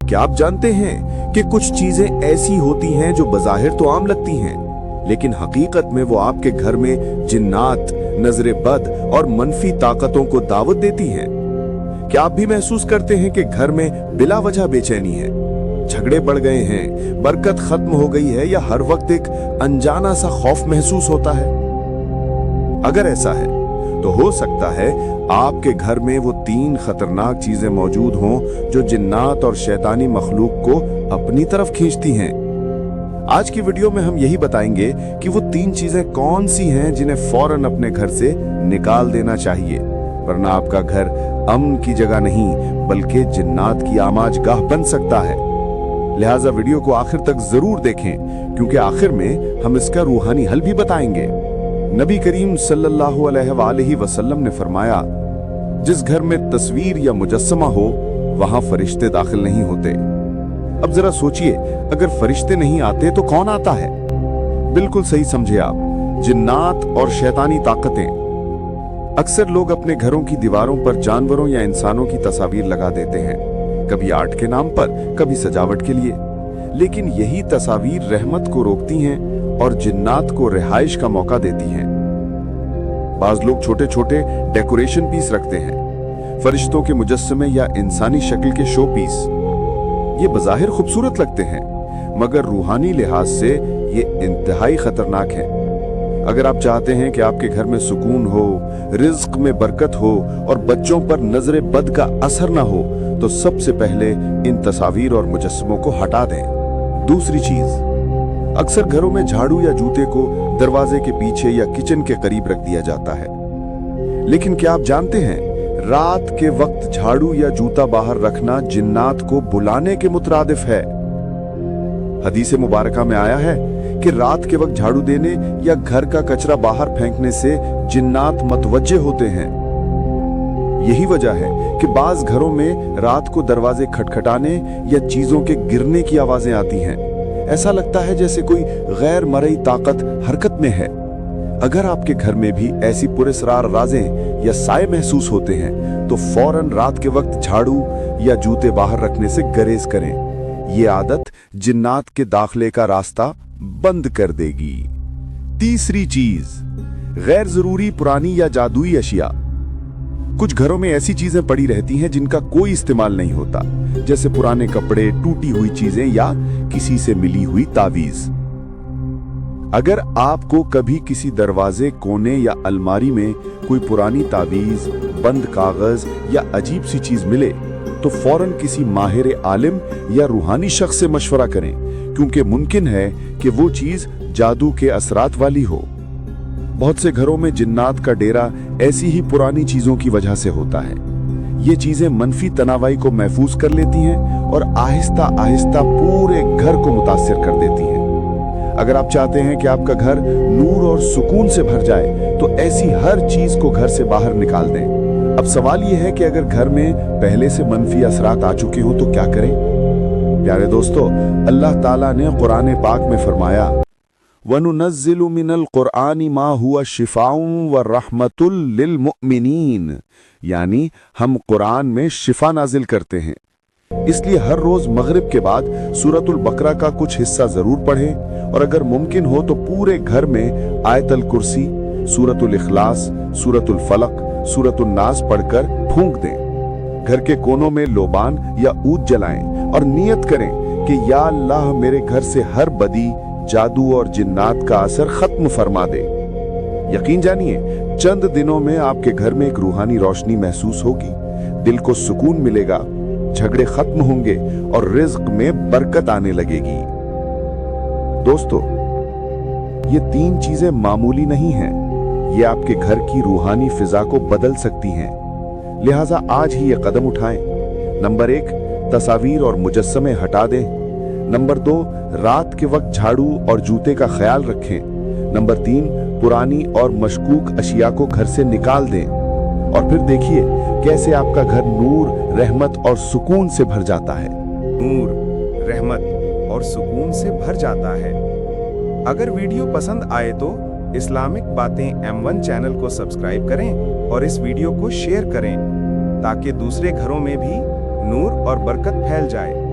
क्या आप जानते हैं कि कुछ चीजें ऐसी होती हैं जो बज़ाहिर तो आम लगती हैं, लेकिन हकीकत में वो आपके घर में जिन्नात, नजरे बद और मनफी ताकतों को दावत देती हैं? क्या आप भी महसूस करते हैं कि घर में बिला वजह बेचैनी है, झगड़े बढ़ गए हैं, बरकत खत्म हो गई है, या हर वक्त एक अनजाना सा खौफ महसूस होता है? अगर ऐसा है तो हो सकता है आपके घर में वो 3 खतरनाक चीजें मौजूद हों जो जिन्नात और शैतानी मखलूक को अपनी तरफ खींचती हैं। आज की वीडियो में हम यही बताएंगे कि वो 3 चीजें कौन सी हैं जिन्हें फौरन अपने घर से निकाल देना चाहिए, वरना आपका घर अमन की जगह नहीं बल्कि जिन्नात की आमाजगाह बन सकता है। लिहाजा वीडियो को आखिर तक जरूर देखें, क्योंकि आखिर में हम इसका रूहानी हल भी बताएंगे। नबी करीम सल्लल्लाहु अलैहि वसल्लम ने फरमाया, जिस घर में तस्वीर या मुजस्समा हो वहां फरिश्ते दाखिल नहीं होते। अब जरा सोचिए, अगर फरिश्ते नहीं आते तो कौन आता है? बिल्कुल सही समझे आप, जिन्नात और शैतानी ताकतें। अक्सर लोग अपने घरों की दीवारों पर जानवरों या इंसानों की तस्वीर लगा देते हैं, कभी आर्ट के नाम पर, कभी सजावट के लिए। लेकिन यही तस्वीर रहमत को रोकती हैं और जिन्नात को रिहाइश का मौका देती हैं। बाज लोग छोटे छोटे डेकोरेशन पीस रखते हैं, फरिश्तों के मुजस्समे या इंसानी शक्ल के शो पीस। ये बज़ाहिर खूबसूरत लगते हैं, मगर रूहानी लिहाज से ये इंतहाई खतरनाक है। अगर आप चाहते हैं कि आपके घर में सुकून हो, रिज्क में बरकत हो और बच्चों पर नजरे बद का असर ना हो, तो सबसे पहले इन तस्वीर और मुजस्समों को हटा दें। दूसरी चीज, अक्सर घरों में झाड़ू या जूते को दरवाजे के पीछे या किचन के करीब रख दिया जाता है, लेकिन क्या आप जानते हैं, रात के वक्त झाड़ू या जूता बाहर रखना जिन्नात को बुलाने के मुतरादिफ है। हदीस मुबारका में आया है कि रात के वक्त झाड़ू देने या घर का कचरा बाहर फेंकने से जिन्नात मतवज्जे होते हैं। यही वजह है कि बाज घरों में रात को दरवाजे खटखटाने या चीजों के गिरने की आवाजें आती हैं। ऐसा लगता है जैसे कोई गैर मरई ताकत हरकत में है। अगर आपके घर में भी ऐसी पुरस्रार राजें या साए महसूस होते हैं, तो फौरन रात के वक्त झाड़ू या जूते बाहर रखने से गुरेज करें। ये आदत जिन्नात के दाखिले का रास्ता बंद कर देगी। तीसरी चीज, गैर जरूरी पुरानी या जादुई अशिया। कुछ घरों में ऐसी चीजें पड़ी रहती हैं जिनका कोई इस्तेमाल नहीं होता, जैसे पुराने कपड़े, टूटी हुई चीजें या किसी से मिली हुई तावीज। अगर आपको कभी किसी दरवाजे, कोने या अलमारी में कोई पुरानी तावीज, बंद कागज या अजीब सी चीज मिले, तो फौरन किसी माहिर आलिम या रूहानी शख्स से मशवरा करें, क्योंकि मुमकिन है कि वो चीज जादू के असरात वाली हो। बहुत से घरों में जिन्नात का डेरा ऐसी ही पुरानी चीजों की वजह से होता है। ये चीजें मनफी तनावाई को महफूज कर लेती हैं और आहिस्ता आहिस्ता पूरे घर को मुतासिर कर देती हैं। अगर आप चाहते हैं कि आपका घर नूर और सुकून से भर जाए, तो ऐसी हर चीज को घर से बाहर निकाल दें। अब सवाल यह है कि अगर घर में पहले से मनफी असरात आ चुके हों तो क्या करें? प्यारे दोस्तों, अल्लाह ताला ने कुरान पाक में फरमाया, वनुनज़्ज़िलु मिनल कुरआनी मा हुवा शिफ़ाउन व रहमतुल लिल मुमिनीन, यानी हम कुरान में शिफा नाजिल करते हैं। इसलिए हर रोज मगरिब के बाद सूरतुल बकरा का कुछ हिस्सा जरूर पढ़ें, और अगर मुमकिन हो तो पूरे घर में आयतुल कुर्सी, सूरतुल इखलास, सूरतुल फलक, सूरतुल नास पढ़कर फूंक दें। घर के कोनों में लोबान या ऊद जलाएं और नियत करें कि या अल्लाह मेरे घर से हर बदी, जादू और जिन्नात का असर खत्म फरमा दे। यकीन जानिए, चंद दिनों में आपके घर में एक रूहानी रोशनी महसूस होगी, दिल को सुकून मिलेगा, झगड़े खत्म होंगे और रिज्क में बरकत आने लगेगी। दोस्तों, ये 3 चीजें मामूली नहीं हैं, ये आपके घर की रूहानी फिजा को बदल सकती हैं। लिहाजा आज ही ये कदम उठाएं। नंबर 1, तस्वीर और मुजस्समे हटा दें। नंबर 2, रात के वक्त झाड़ू और जूते का ख्याल रखें। नंबर 3, पुरानी और मशकूक अशिया को घर से निकाल दें। और फिर देखिए कैसे आपका घर नूर, रहमत और सुकून से भर जाता है। नूर, रहमत और सुकून से भर जाता है। अगर वीडियो पसंद आए तो اسلامک باتیں M1 چینل کو سبسکرائب کریں اور اس ویڈیو کو شیئر کریں تاکہ دوسرے گھروں میں بھی نور اور برکت پھیل جائے۔